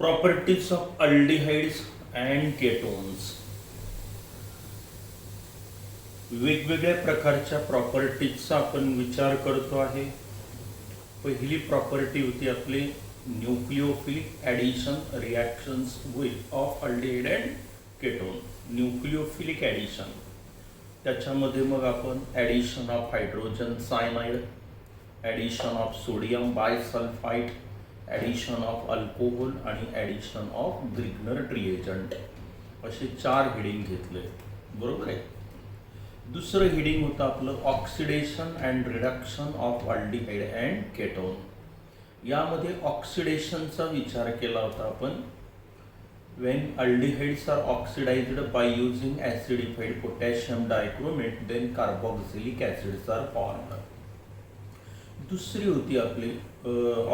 Properties of aldehydes and ketones. वेगवेगळ्या प्रकारच्या प्रॉपर्टीजचा आपण विचार करतो आहे. पहिली प्रॉपर्टी होती आपली nucleophilic addition reactions with of aldehyde and ketone. Nucleophilic addition, त्याच्यामध्ये मग आपण addition of hydrogen cyanide, addition of sodium bisulphite, addition of alcohol आणि ॲडिशन ऑफ ग्रिग्नर रिएजंट असे 4 हेडिंग घेतले. बरोबर आहे. दुसरं हेडिंग होतं आपलं oxidation and reduction of aldehyde and ketone. यामध्ये ऑक्सिडेशनचा विचार केला होता आपण. when aldehydes are oxidized by using acidified potassium dichromate then carboxylic acids are formed. दुसरी होती आपली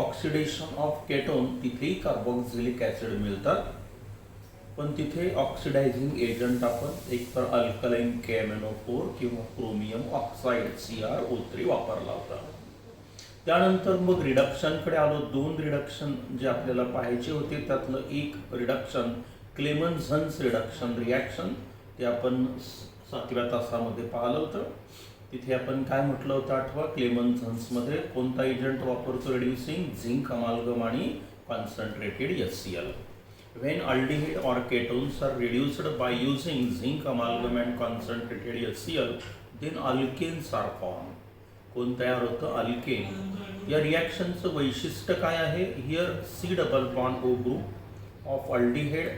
ऑक्सिडेशन ऑफ केटोन. तिथेही कार्बोक्सिलिक ॲसिड मिळतात, पण तिथे ऑक्सिडायझिंग एजंट आपण एकतर अल्कलाइन KMnO4 किंवा क्रोमियम ऑक्साईड CrO3 वापरला होता. त्यानंतर मग रिडक्शनकडे आलो. 2 रिडक्शन जे आपल्याला पाहायचे होते, त्यातलं एक रिडक्शन क्लेमन्झन्स रिडक्शन रिॲक्शन, ते आपण 7व्या तासामध्ये पाहिलं होतं. तिथे आपण काय म्हटलं होतं आठवा. क्लेमन्झन्समध्ये कोणता एजंट वापरतो रिड्युसिंग? झिंक अमाल्गम आणि concentrated HCl. when aldehyde or ketones are reduced by using zinc amalgam and concentrated HCl then alkanes are formed. कोण तयार होतं? अल्केन. या रिॲक्शनचं वैशिष्ट्य काय आहे? Here C double bond O group of aldehyde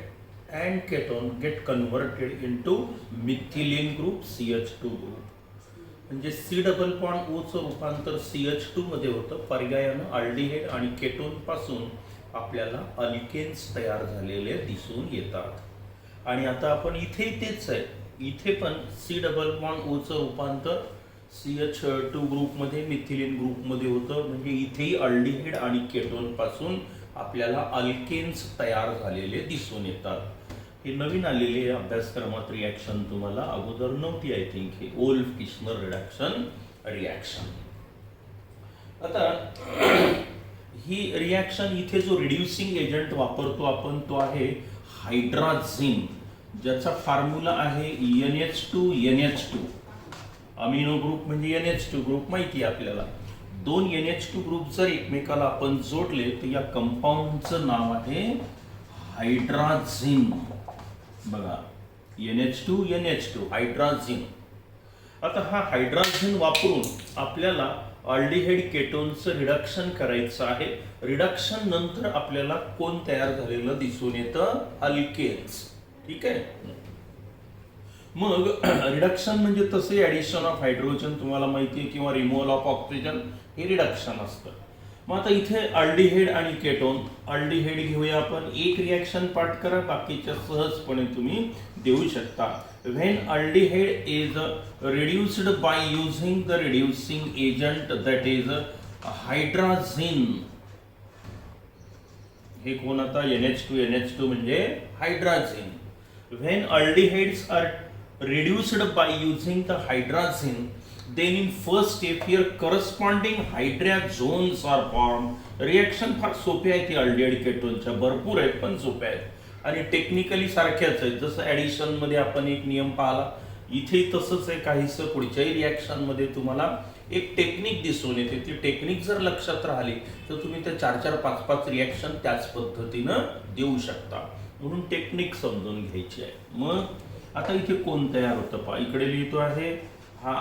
and ketone get converted into methylene group CH2 group. म्हणजे C double bond Oचं रूपांतर CH2 मध्ये होतं. पर्यायानं अल्डिहाइड आणि केटोन पासून आपल्याला अल्केन्स तयार झालेले दिसून येतात. आणि आता आपण इथे तेच आहे. इथे पण C डबल बॉन्ड Oचं रूपांतर CH2 ग्रुपमध्ये मिथिलीन ग्रुपमध्ये होतं. म्हणजे इथेही अल्डिहाइड आणि केटोन पासून आपल्याला अल्केन्स तयार झालेले दिसून येतात. हे नवीन आलेले अभ्यासक्रमात रिॲक्शन तुम्हाला अगोदर नव्हती. आय थिंक हे ओल्फ किशनर रिडक्शन रिॲक्शन. आता ही रिॲक्शन इथे जो रिड्युसिंग एजंट वापरतो आपण तो आहे हायड्राझिन, ज्याचा फॉर्म्युला आहे NH2NH2. अमिनो ग्रुप म्हणजे NH2 ग्रुप माहिती आहे आपल्याला. 2 NH2 ग्रुप जर एकमेकाला आपण जोडले तर या कंपाऊंडचं नाव आहे हायड्राझिन. बघा, NH2NH2 हायड्राझिन. आता हा हायड्राझिन वापरून आपल्याला अल्डिहाइड केटोनचं रिडक्शन करायचं आहे. रिडक्शन नंतर आपल्याला कोण तयार झालेलं दिसून येतं? अल्केन्स. ठीक आहे. मग रिडक्शन म्हणजे तसे ॲडिशन ऑफ हायड्रोजन तुम्हाला माहिती आहे, किंवा रिमूव्हल ऑफ ऑक्सिजन, हे रिडक्शन असतं. मग आता इथे अल्डिहाइड आणि केटोन. अल्डिहाइड घेऊया आपण. एक रिॲक्शन पाठ करा, बाकीच्या सहजपणे तुम्ही देऊ शकता. when aldehyde is reduced by using the reducing agent that is hydrazine. हे कोण आता? NH2NH2 म्हणजे हायड्राझिन. when aldehydes are reduced by using the hydrazine then in first step here corresponding hydrazones are formed. Reaction फार सोपे आहे. ती aldehyde केटोनच्या भरपूर आहेत, पण सोप्या आहेत आणि टेक्निकली सारख्याच आहेत. जसं ॲडिशन मध्ये आपण एक नियम पाहिला, इथेही तसंच आहे काहीसं. पुढच्याही रिॲक्शन मध्ये तुम्हाला एक टेक्निक दिसून येते. ती टेक्निक जर लक्षात राहिली तर तुम्ही त्या 4-4, 5-5 रिॲक्शन त्याच पद्धतीनं देऊ शकता. म्हणून टेक्निक समजून घ्यायची आहे. मग आता इथे कोण तयार होतं पहा. इकडे लिहितो आहे हा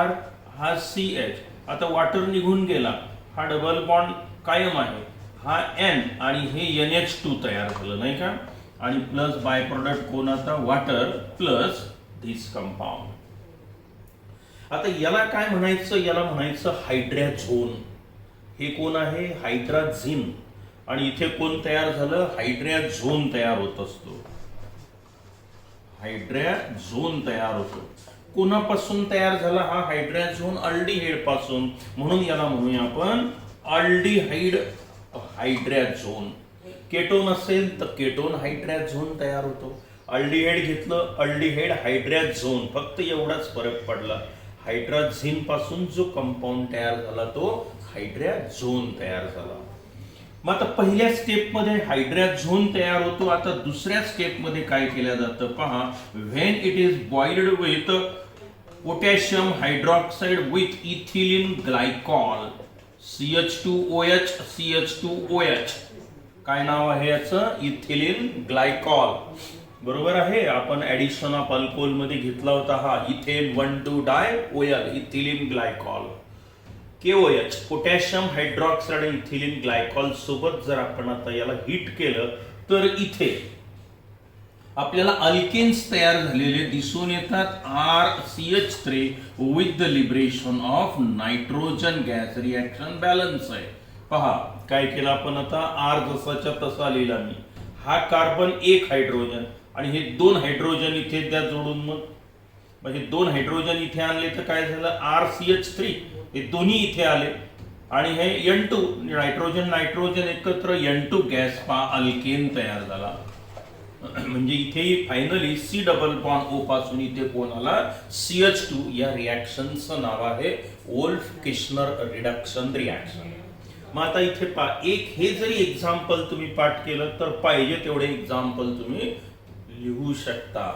R, हा CH. आता वॉटर निघून गेला, हा डबल बॉन्ड कायम आहे, हा N आणि हे NH2 तयार झालं नाही का. आणि प्लस बाय प्रोडक्ट कोण आता? Water plus this compound. आता याला काय म्हणायचं? याला म्हणायचं हायड्राझोन. हे कोण आहे? हायड्राझिन. आणि इथे कोण तयार झालं? हायड्राझोन तयार होत असतो. हायड्राझोन तयार होतो. कोणापासून तयार झाला हा हायड्राझोन? अल्डिहाइड पासून. म्हणून याला म्हणूया आपण अल्डिहाइड हायड्राझोन. केटोन असेल तर केटोन हायड्राझोन तयार होतो. अल्डिहाइड घेतलं, अल्डिहाइड हायड्राझोन. फक्त एवढाच फरक पडला. हायड्राझिन पासून जो कंपाऊंड तयार झाला तो हायड्राझोन तयार झाला. मग आता पहिल्या स्टेपमध्ये हायड्रोजन तयार होतो. आता दुसऱ्या स्टेपमध्ये काय केलं जातं पहा. When it is boiled with potassium hydroxide with ethylene glycol CH2OH CH2OH. काय नाव आहे याचं? Ethylene glycol. बरोबर आहे. आपण ऍडिशन ऑफ अल्कोहोल मध्ये घेतला होता हा इथेन 1,2-डाय-OL ethylene glycol. KOH potassium hydroxide आणि इथिलीन ग्लायकॉल सोबत जर आपण आता याला हीट केलं तर इथे आपल्याला अल्केन्स तयार झालेले दिसून येतात. RCH3 with the liberation of nitrogen gas. Reaction balance आहे. पहा काय केलं आपण आता. R जसाच्या तसा लिहिला मी. हा कार्बन एक हायड्रोजन आणि हे दोन हायड्रोजन इथे द्या जोडून. मग हे दोन हायड्रोजन इथे आणले तर काय झालं. RCH3 हे दोन्ही इथे आले आणि हे N2 नायट्रोजन नायट्रोजन एकत्र N2 गॅस पहा अल्केन तयार झाला. म्हणजे इथे फायनली C+O पासून इथे कोण आला CH2. या रिॲक्शनचं नाव आहे वोल्फ-किर्चनर रिडक्शन रिॲक्शन. मग आता इथे पहा एक हे जरी एक्झाम्पल तुम्ही पाठ केलं तर पाहिजे तेवढे एक्झाम्पल तुम्ही लिहू शकता.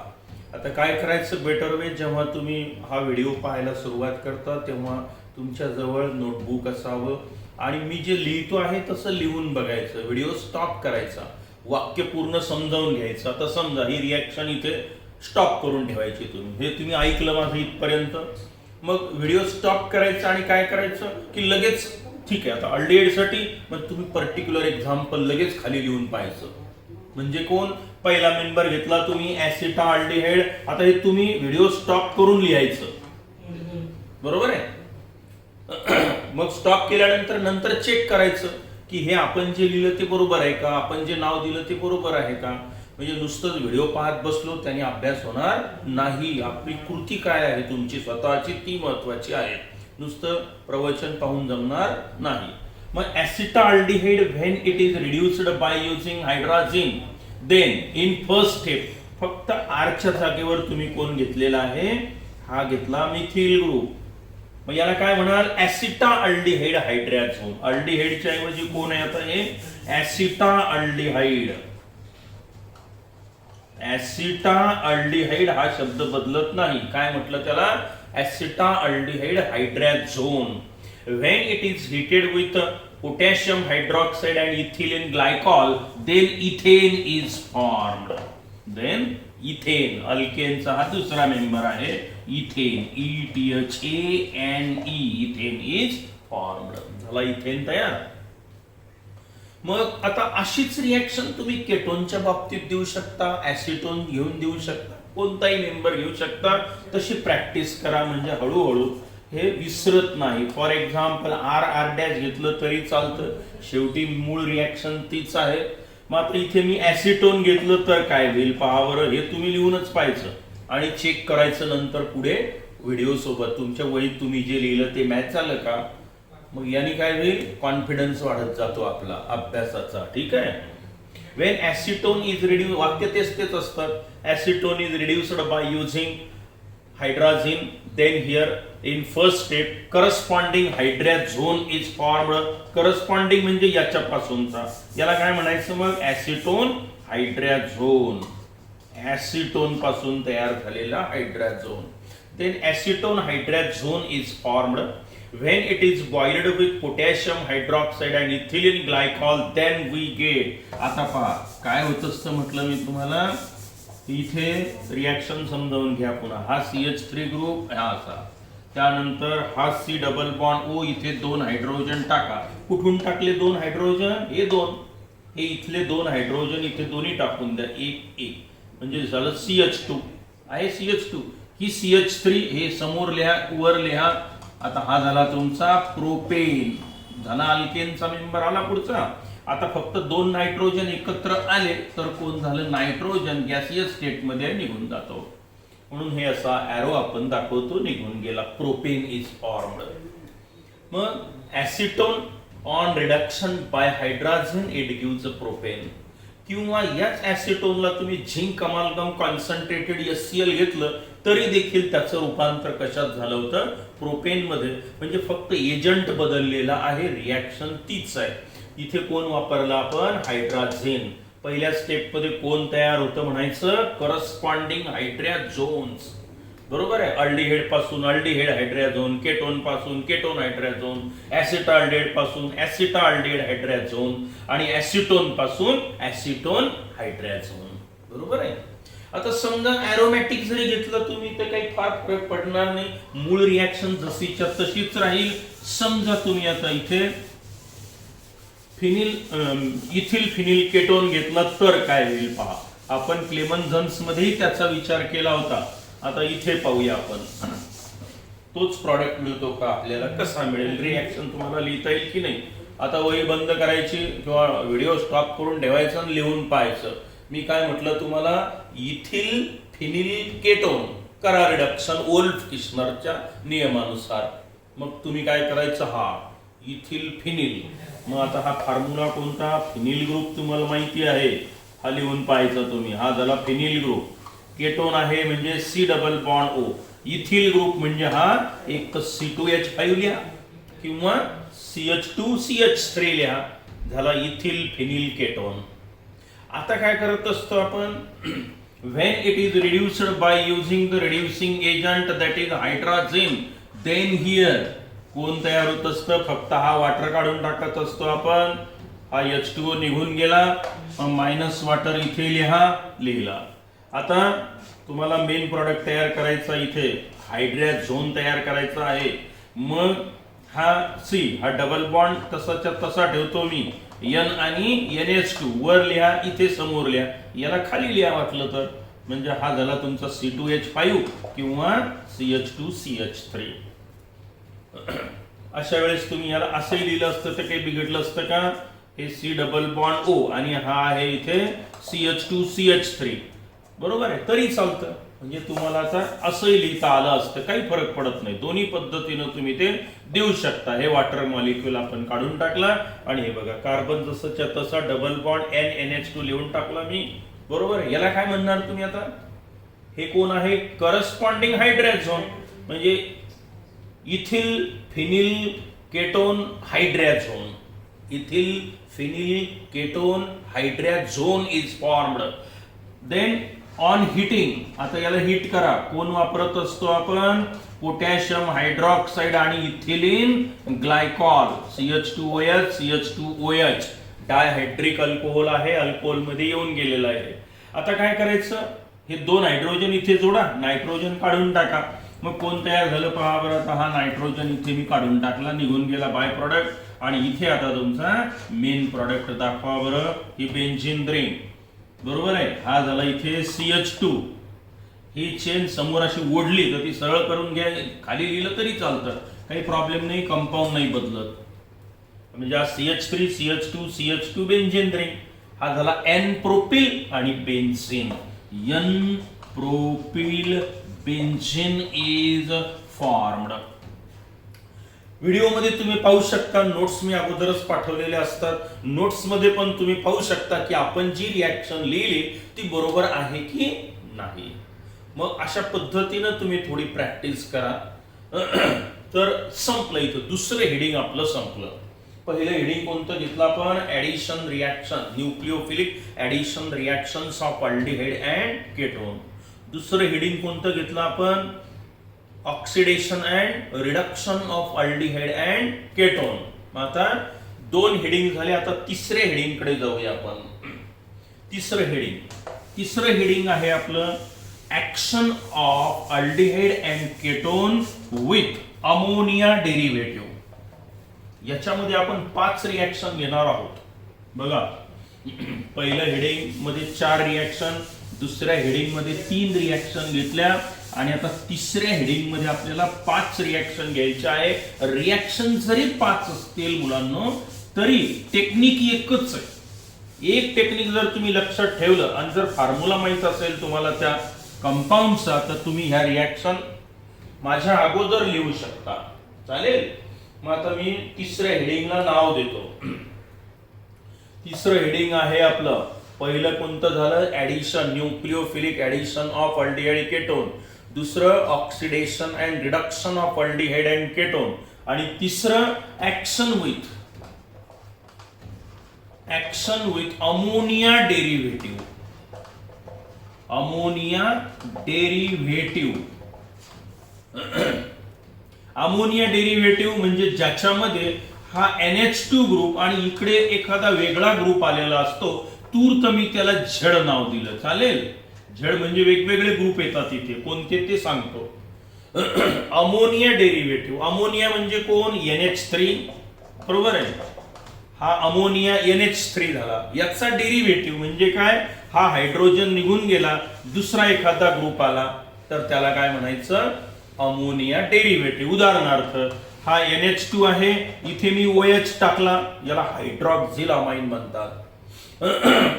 आता काय करायचं बेटर वे. जेव्हा तुम्ही हा व्हिडिओ पाहायला सुरुवात करता तेव्हा तुमच्या जवळ नोटबुक असावं आणि मी जे लिहितो आहे तसं लिहून बघायचं. व्हिडिओ स्टॉप करायचा. वाक्य पूर्ण समजावून घ्यायचं. आता समजा ही रिॲक्शन इथे स्टॉप करून ठेवायची तुम्ही. हे तुम्ही ऐकलं माझं इथपर्यंत. मग व्हिडिओ स्टॉप करायचा आणि काय करायचं की लगेच ठीक आहे. आता अल्डिहाइडसाठी मग तुम्ही पर्टिक्युलर एक्झाम्पल लगेच खाली लिहून पाहायचं. म्हणजे कोण पहिला मेंबर घेतला तुम्ही ऍसिटाल्डिहाइड. आता हे तुम्ही व्हिडिओ स्टॉप करून लिहायचं. बरोबर आहे. मग स्टॉप केल्यानंतर नंतर चेक करायचं की हे आपण जे लिहिलं ते बरोबर आहे का, आपण जे नाव दिलं ते बरोबर आहे का. म्हणजे नुसतंच व्हिडिओ पाहत बसलो त्याने अभ्यास होणार नाही. आपली कृती काय आहे तुमची स्वतःची ती महत्वाची आहे. नुसतं प्रवचन पाहून जमणार नाही. मग acetaldehyde when it is reduced by using hydrogen then in first step फक्त आरच्या जागेवर तुम्ही कोण घेतलेला आहे. हा घेतला मिथिल ग्रुप. मग याला काय म्हणाल ऍसिटाल्डिहाइड हायड्रोजन. अल्डिहाइडच्या ऐवजी कोण आहे आता हे ऍसिटाल्डिहाइड. ऍसिटाल्डिहाइड हा शब्द बदलत नाही. काय म्हटलं त्याला acetaldehyde hydrogen. When it is heated with potassium hydroxide and ethylene glycol then ethane is formed. Then ethane अल्केनचा हा दुसरा मेंबर आहे ethane. ETHANE ethane is formed. झाला इथेन तयार. मग आता अशीच रिॲक्शन तुम्ही केटोनच्या बाबतीत देऊ शकता. ऍसिटोन घेऊन देऊ शकता. कोणताही मेंबर घेऊ शकता. तशी प्रॅक्टिस करा म्हणजे हळूहळू हे विसरत नाही. फॉर एक्झाम्पल R घेतलं तरी चालतं. शेवटी मूळ रिॲक्शन तीच आहे. मात्र इथे मी ऍसिटोन घेतलं तर काय होईल पहा बरं. हे तुम्ही लिहूनच पाहायचं आणि चेक करायचं नंतर पुढे व्हिडिओ सोबत. तुमच्या वहीत तुम्ही जे लिहिलं ते मॅच झालं का. मग याने काय होईल कॉन्फिडन्स वाढत जातो आपला अभ्यासाचा. ठीक आहे. वेन ऍसिटोन इज रिड्यूस वाक्य तेच असतात. Acetone is reduced by using hydrogen then here in first step corresponding hydrogen is formed. Corresponding म्हणजे याच्यापासूनचा. याला काय म्हणायचं मग ऍसिटोन हायड्रोजन. ऍसिटोन पासून तयार झालेला hydrogen. Then acetone hydrogen is formed when it is boiled with potassium hydroxide and ethylene glycol then we get. आता पहा काय होत असतं म्हटलं मी तुम्हाला. इथे रिॲक्शन समजावून घ्या पुन्हा. हा CH3 ग्रुप हा असा. त्यानंतर हा C+O इथे दोन हायड्रोजन टाका. कुठून टाकले दोन हायड्रोजन. हे दोन हे इथले दोन हायड्रोजन इथे दोन्ही टाकून द्या. एक म्हणजे झालं CH2 आहे. CH2 ही CH3 हे समोर लिहा वर लिहा. आता हा झाला तुमचा प्रोपेन. झाला अल्केनचा मेंबर आला पुढचा. आता फक्त दोन नायट्रोजन एकत्र आले तर कोण झालं नायट्रोजन गॅसियस स्टेट मध्ये निघून जातो. म्हणून हे असा एरो आपण दाखवतो निघून गेला. Propane is formed. मग acetone on reduction by hydrogen it gives propane. किंवा याच ऍसिटोनला तुम्ही झिंक अमाल्गम कॉन्सन्ट्रेटेड HCl घेतलं तरी देखील त्याचं रूपांतर कशात झालं होतं प्रोपेन मध्ये. म्हणजे फक्त एजंट बदललेला आहे. रिॲक्शन तीच आहे. इथे कोण वापरला आपण? हायड्राझेन. पहिल्या स्टेप मध्ये कोण तयार होतं म्हणायचं? करस्पॉन्डिंग हायड्रोजोन्स. बरोबर आहे. अल्डिहाइड पासून अल्डिहाइड हायड्रोजोन, केटोन पासून केटोन हायड्रोजोन, ऍसिटाल्डिहाइड पासून ऍसिटाल्डिहाइड हायड्रोजोन आणि ऍसिटोन पासून ऍसिटोन हायड्रोजोन. बरोबर आहे. आता समजा एरोमॅटिक जरी घेतलं तुम्ही तर काही फार फरक पडणार नाही. मूळ रिॲक्शन जशीच्या तशीच राहील. समजा तुम्ही आता इथे इथिल फिनिल केटोन घेतला तर काय होईल पहा. आपण क्लेमन्झन्स मध्येही त्याचा विचार केला होता. आता इथे पाहूया आपण तोच प्रॉडक्ट मिळतो का आपल्याला, कसा मिळेल, रिॲक्शन तुम्हाला लिहिता येईल की नाही. आता वही बंद करायची किंवा व्हिडिओ स्टॉप करून ठेवायचं आणि लिहून पाहायचं. मी काय म्हटलं तुम्हाला? इथिल फिनिल केटोन करा रिडक्शन वोल्फ किशनरच्या नियमानुसार. मग तुम्ही काय करायचं? हा इथिल फिनिल. मग आता हा फॉर्म्युला कोणता? फिनिल ग्रुप तुम्हाला माहिती आहे, हा लिहून पाहायचा तुम्ही. हा झाला फिनिल ग्रुप. केटोन आहे म्हणजे C double bond O. Ethyl group म्हणजे हा एक C2H5 लिहा किंवा CH2CH3 लिहा. झाला इथिल फिनिल केटोन. आता काय करत असतो आपण? when it is reduced by using the reducing agent that is hydrogen, then here कोण तयार होत असतं? फक्त हा वॉटर काढून टाकत असतो आपण. हा H2O निघून गेला, मायनस वॉटर इथे लिहिला. आता तुम्हाला मेन प्रॉडक्ट तयार करायचा, इथे हायड्रोजोन तयार करायचा आहे. मग हा सी, हा डबल बॉन्ड तसाच्या तसा ठेवतो मी. N आणि NH2 वर लिहा, इथे समोर लिहा, याला खाली लिहा वाटलं तर. म्हणजे हा झाला तुमचा C2H5 किंवा CH2CH3. अशा वेळेस तुम्ही याला असंही लिहिलं असतं तर काही बिघडलं असतं का? हे C डबल बॉन्ड O आणि हा आहे इथे CH2CH3. बरोबर आहे, तरी चालतं. म्हणजे तुम्हाला आता असंही लिहिता आलं असतं, काही फरक पडत नाही. दोन्ही पद्धतीनं तुम्ही ते देऊ शकता. हे वॉटर मॉलिक्यूल आपण काढून टाकला आणि हे बघा कार्बन जसंच्या तसा डबल बॉन्ड NNH2 लिहून टाकला मी. बरोबर आहे. याला काय म्हणणार तुम्ही आता? हे कोण आहे? Corresponding hydrazone. म्हणजे ethyl phenyl ketone hydrazone. Ethyl phenyl ketone hydrazone is formed. Then on heating, आता याला हिट करा. कोण वापरत असतो आपण? पोटॅशियम हायड्रॉक्साइड आणि ethylene glycol, CH2OH CH2OH. Dihydric alcohol आहे, अल्कोहोल मध्ये येऊन गेलेला आहे. आता काय करायचं? हे दोन हायड्रोजन इथे जोडा, नायट्रोजन काढून टाका. मग कोण तयार झालं पहा बरं. आता हा नायट्रोजन इथे मी काढून टाकला, निघून गेला बाय प्रॉडक्ट. आणि इथे आता तुमचा मेन प्रॉडक्ट दाखवा बरं. ही बेन्झीन रिंग. बरोबर आहे. हा झाला इथे CH2. ही चेन समोर अशी ओढली तर ती सरळ करून घ्या, खाली लिहिलं तरी चालतं, काही प्रॉब्लेम नाही, कंपाऊंड नाही बदलत. म्हणजे हा CH3 CH2 CH2 benzene ring. हा झाला N प्रोपिल आणि benzene. N propyl benzene is formed. व्हिडिओमध्ये तुम्ही पाहू शकता, नोट्स मी अगोदरच पाठवलेले असतात. नोट्स मध्ये पण तुम्ही पाहू शकता की आपण जी रिॲक्शन लिहिली ती बरोबर आहे की नाही. मग अशा पद्धतीनं तुम्ही थोडी प्रॅक्टिस करा. तर संपलं इथं. दुसरं हेडिंग आपलं संपलं. पहिलं हेडिंग कोणतं घेतलं आपण? Addition reaction, nucleophilic addition reactions of aldehyde and ketone. दुसरं हेडिंग कोणतं घेतलं आपण? Oxidation and reduction of aldehyde and ketone. आता दोन हेडिंग झाले. आता तिसरे हेडिंग कडे जाऊया आपण. तिसरं हेडिंग आहे आपलं action of aldehyde and ketone with ammonia derivative. याच्यामध्ये आपण 5 रिॲक्शन घेणार आहोत. बघा, पहिल्या हेडिंग मध्ये 4 रिॲक्शन, दुसऱ्या हेडिंग मध्ये 3 रिॲक्शन घेतल्या आणि आता तिसऱ्या हेडिंग मध्ये आपल्याला 5 रिॲक्शन घ्यायचे आहे. रिॲक्शन जरी 5 असतील मुलांनो तरी टेक्निक एकच आहे. एक टेक्निक जर तुम्ही लक्षात ठेवलं आणि जर फॉर्म्युला माहित असेल तुम्हाला त्या कंपाऊंडचा, तर तुम्ही ह्या रिॲक्शन माझ्या अगोदर लिहू शकता. चालेल. मग आता मी तिसऱ्या हेडिंगला नाव देतो. तिसरं हेडिंग आहे आपलं, पहिलं कोणतं झालं? Addition, nucleophilic addition of aldehyde ketone. दुसरं oxidation and reduction of aldehyde and ketone. आणि तिसरं action with action with ammonia derivative. Ammonia derivative. Ammonia derivative म्हणजे ज्याच्यामध्ये हा NH2 ग्रुप आणि इकडे एखादा वेगळा ग्रुप आलेला असतो. तूर्त मी त्याला झेड नाव दिलं. चालेल? झेड म्हणजे वेगवेगळे ग्रुप येतात इथे, कोणते ते सांगतो. Ammonia derivative. अमोनिया म्हणजे कोण? NH3. बरोबर आहे. हा अमोनिया NH3 झाला. याचा डेरिव्हेटिव्ह म्हणजे काय? हा हायड्रोजन निघून गेला, दुसरा एखादा ग्रुप आला, तर त्याला काय म्हणायचं? Ammonia derivative. उदाहरणार्थ हा NH2 आहे, इथे मी OH टाकला, याला हायड्रॉक्झिल अमाइन म्हणतात.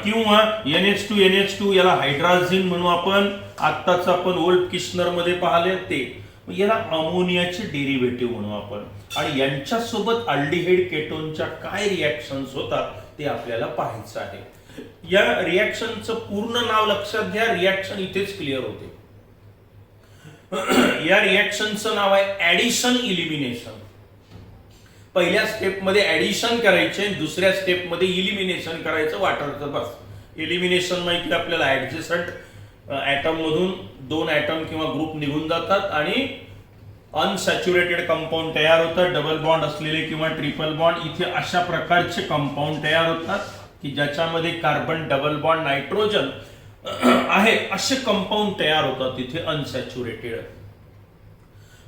किंवा NH2 याला हायड्राझिन म्हणू आपण. आत्ताच आपण ओल्ड किशनर मध्ये पाहिले ते. याला अमोनियाचे डेरिव्हेटिव्ह म्हणू आपण. आणि यांच्यासोबत अल्डिहाइड केटोनच्या काय रिॲक्शन्स होतात ते आपल्याला पाहायचं आहे. या रिॲक्शनचं पूर्ण नाव लक्षात घ्या, रिॲक्शन इथेच क्लिअर होते. या रिॲक्शनचं नाव आहे ऍडिशन इलिमिनेशन. पहिल्या स्टेपमध्ये ऍडिशन करायचे, दुसऱ्या स्टेपमध्ये इलिमिनेशन करायचं वाटरचं. बस. इलिमिनेशन माहिती आपल्याला, ऍडजस्टंट ऍटम मधून 2 ऍटम किंवा ग्रुप निघून जातात आणि अनसॅच्युरेटेड कंपाऊंड तयार होतात. डबल बॉन्ड असलेले किंवा ट्रिपल बॉन्ड. इथे अशा प्रकारचे कंपाऊंड तयार होतात की ज्याच्यामध्ये कार्बन, डबल बॉन्ड, नायट्रोजन आहे असे कंपाऊंड तयार होतात तिथे अनसॅच्युरेटेड.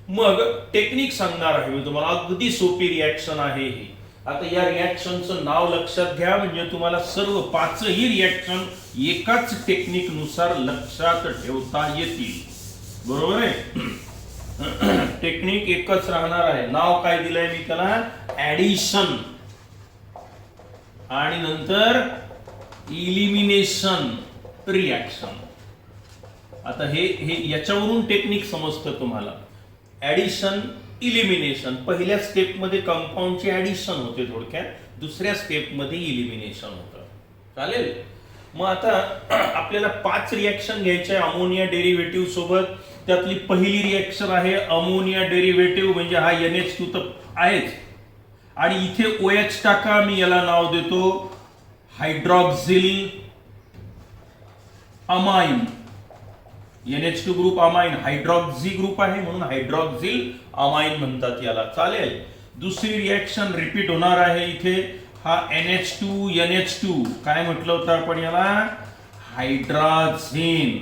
मग टेक्निक सांगणार आहे मी तुम्हाला. अगदी सोपी रिॲक्शन आहे ही. आता या रिॲक्शनचं नाव लक्षात घ्या, म्हणजे तुम्हाला सर्व 5ही रिॲक्शन एकाच टेक्निक नुसार लक्षात ठेवता येतील. बरोबर आहे? टेक्निक एकच राहणार आहे. नाव काय दिलंय मी त्याला? ऍडिशन. आणि नंतर इलिमिनेशन रिॲक्शन. आता हे याच्यावरून टेक्निक समजतं तुम्हाला. Addition, elimination. पहिल्या स्टेपमध्ये कंपाऊंडचे ऍडिशन होते थोडक्यात, दुसऱ्या स्टेपमध्ये इलिमिनेशन होतं. चालेल? मग आता आपल्याला 5 रिॲक्शन घ्यायच्या आहे अमोनिया डेरिव्हेटिव्ह सोबत. त्यातली पहिली रिॲक्शन आहे अमोनिया डेरिव्हेटिव्ह, म्हणजे हा NH2 तर आहेच आणि इथे OH टाका. मी याला नाव देतो hydroxyl amine. NH2 group amine, hydroxy group आहे म्हणून हायड्रॉक्झिल अमाइन म्हणतात याला. चालेल? दुसरी रिॲक्शन रिपीट होणार आहे इथे. हा NH2 काय म्हटलं होतं आपण याला? हायड्राझिन.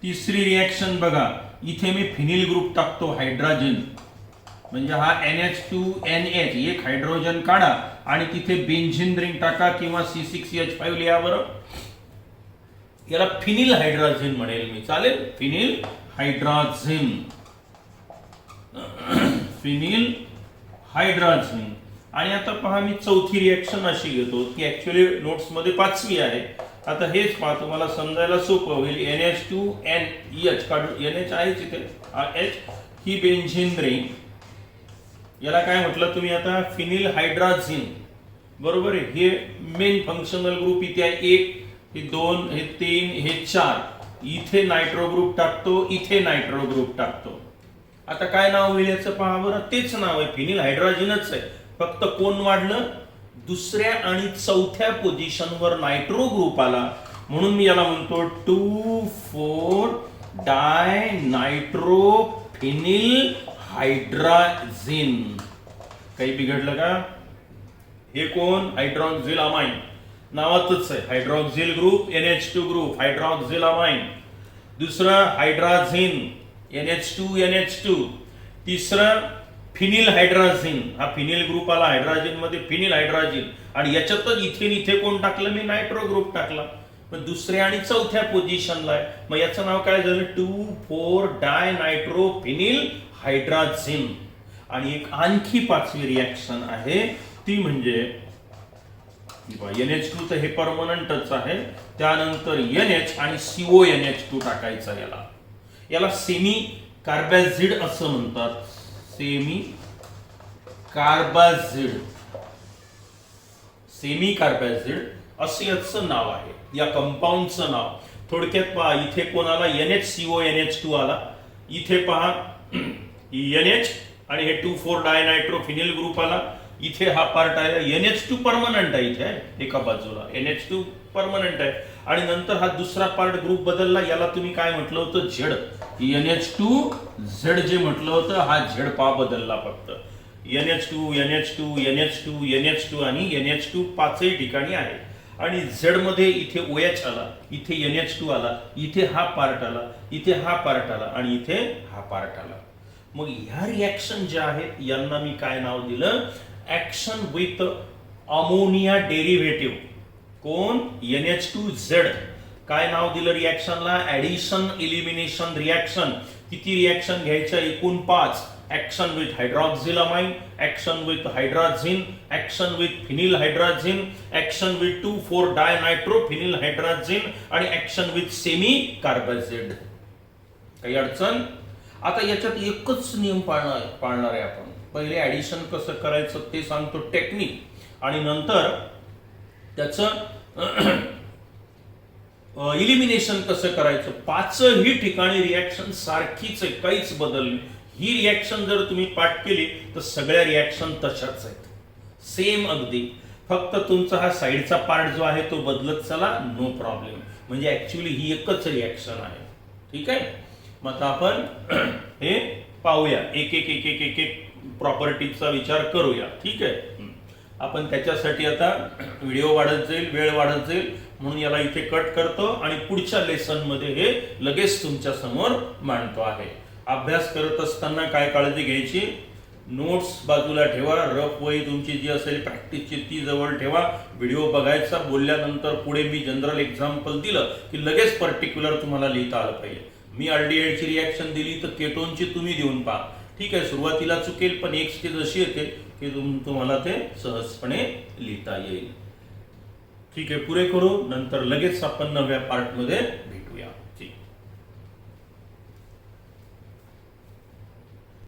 तिसरी रिॲक्शन बघा, इथे मी फिनिल ग्रुप टाकतो, हायड्राजिन. म्हणजे हा NH2NH, एक हायड्रोजन काढा आणि तिथे बेन्झीन रिंग टाका किंवा C6H5 लिहा बरं. याला फिनिल हायड्राझिन म्हणेल मी. चालेल? फिनिल हायड्राझिन. फिनिल हायड्राझिन. आणि आता पहा, मी चौथी रिॲक्शन अशी घेतो की ऍक्च्युअली नोट्स मध्ये 5वी आहे. आता हेच पहा, तुम्हाला समजायला सोपं होईल. NH2NH काढून, NH आहेच इथे, H ही बेन्झीन रिंग. याला काय म्हटलं तुम्ही आता? फिनिल हायड्राझिन. बरोबर आहे? हे मेन फंक्शनल ग्रुप इथे आहे. 1, हे 2, हे 3, हे 4. इथे नायट्रो ग्रुप टाकतो, इथे नायट्रो ग्रुप टाकतो. आता काय नाव होईल याचं पहा बरं. तेच नाव आहे, फिनिल हायड्राजिनच आहे. फक्त कोण वाढलं? दुसऱ्या आणि चौथ्या पोझिशनवर नायट्रो ग्रुप आला, म्हणून मी याला म्हणतो 2,4 डाय नायट्रो फिनिल हायड्राझिन. काही बिघडलं का? हे कोण? हायड्रॉक्झिल अमाइन. नावातच आहे हायड्रॉक्झिल ग्रुप, NH2 ग्रुप, हायड्रॉक्झिल अमाइन. दुसरं हायड्राझिन, NH2NH2. तिसरं फिनिल हायड्राझिन. हा फिनिल ग्रुप आला हायड्राजिन मध्ये, फिनिल हायड्राजिन. आणि याच्यातच इथे कोण टाकलं मी? नायट्रो ग्रुप टाकला. मग दुसऱ्या आणि चौथ्या पोझिशनला आहे. मग याचं नाव काय झालं? 2,4 डाय नायट्रो फिनिल हायड्राझिन. आणि एक आणखी 5वी रिॲक्शन आहे, ती म्हणजे NH2 तर हे परमनंटच आहे. त्यानंतर NH आणि CONH2 टाकायचा याला. याला सेमी कार्बाझिड असं म्हणतात. सेमी कार्बाझिड. सेमी कार्बाझिड असं याचं नाव आहे, या कंपाऊंडचं नाव. थोडक्यात पहा, इथे कोणाला? NHCONH2 आला. इथे पहा NH आणि हे 2,4 डायनायट्रो फिनिल ग्रुप आला. इथे हा पार्ट आहे NH2 परमनंट आहे, इथे आहे एका बाजूला NH2 परमनंट आहे. आणि नंतर हा दुसरा पार्ट ग्रुप बदलला, याला तुम्ही काय म्हटलं होतं, झेड. NH2Z जे म्हटलं होतं, हा झेड पा बदलला फक्त. NH2 NH2 NH2 NH2 आणि NH2 पाचही ठिकाणी आहे. आणि झेड मध्ये इथे OH आला, इथे NH2 आला, इथे हा पार्ट आला, इथे हा पार्ट आला आणि इथे हा पार्ट आला. मग ह्या रिॲक्शन ज्या आहेत यांना मी काय नाव दिलं, ऍक्शन विथ अमोनिया डेरिव्हेटिव्ह. कोण, NH2Z. काय नाव दिलं रिॲक्शनला, ऍडिशन इलिमिनेशन रिॲक्शन. किती रिॲक्शन घ्यायच्या, एकूण 5. Action with hydroxylamine, action with hydrazine, action with phenyl hydrazine, action with 2,4-डायनायट्रोफिनिल हायड्राझिन आणि ऍक्शन विथ सेमी कार्बाझिड. काही अडचण. आता याच्यात एकच नियम पाळणार आहे आपण. पहिले ऍडिशन कसं करायचं ते सांगतो, टेक्निक, आणि नंतर त्याचं इलिमिनेशन कसं करायचं. पाचही ठिकाणी रिॲक्शन सारखीच आहे, काहीच बदलली. ही रिॲक्शन जर तुम्ही पाठ केली तर सगळ्या रिॲक्शन तशाच आहेत, सेम अगदी. फक्त तुमचा हा साईडचा पार्ट जो आहे तो बदलत चला, नो प्रॉब्लेम. म्हणजे ऍक्च्युली ही एकच रिॲक्शन आहे. ठीक आहे. मग आता आपण हे पाहूया, एक एक एक एक एक एक प्रॉपर्टीचा विचार करूया. ठीक आहे. आपण त्याच्यासाठी आता व्हिडिओ वाढत जाईल, वेळ वाढत जाईल, म्हणून याला इथे कट करतो आणि पुढच्या लेसन मध्ये हे लगेच तुमच्या समोर मांडतो आहे. अभ्यास करत असताना काय काळजी घ्यायची, नोट्स बाजूला ठेवा, रफ वही तुमची जी असेल प्रॅक्टिसची ती जवळ ठेवा. व्हिडिओ बघायचा, बोलल्यानंतर पुढे मी जनरल एक्झाम्पल दिलं की लगेच पर्टिक्युलर तुम्हाला लिहिता आलं पाहिजे. मी अल्डिहाइडची रिॲक्शन दिली तर केटोनची तुम्ही देऊन पहा. ठीक आहे, सुरुवातीला चुकेल पण एक स्टेज अशी येते की तुम्हाला ते सहजपणे लिहिता येईल. ठीक आहे, पुरे करू, नंतर लगेच आपण नव्या पार्टमध्ये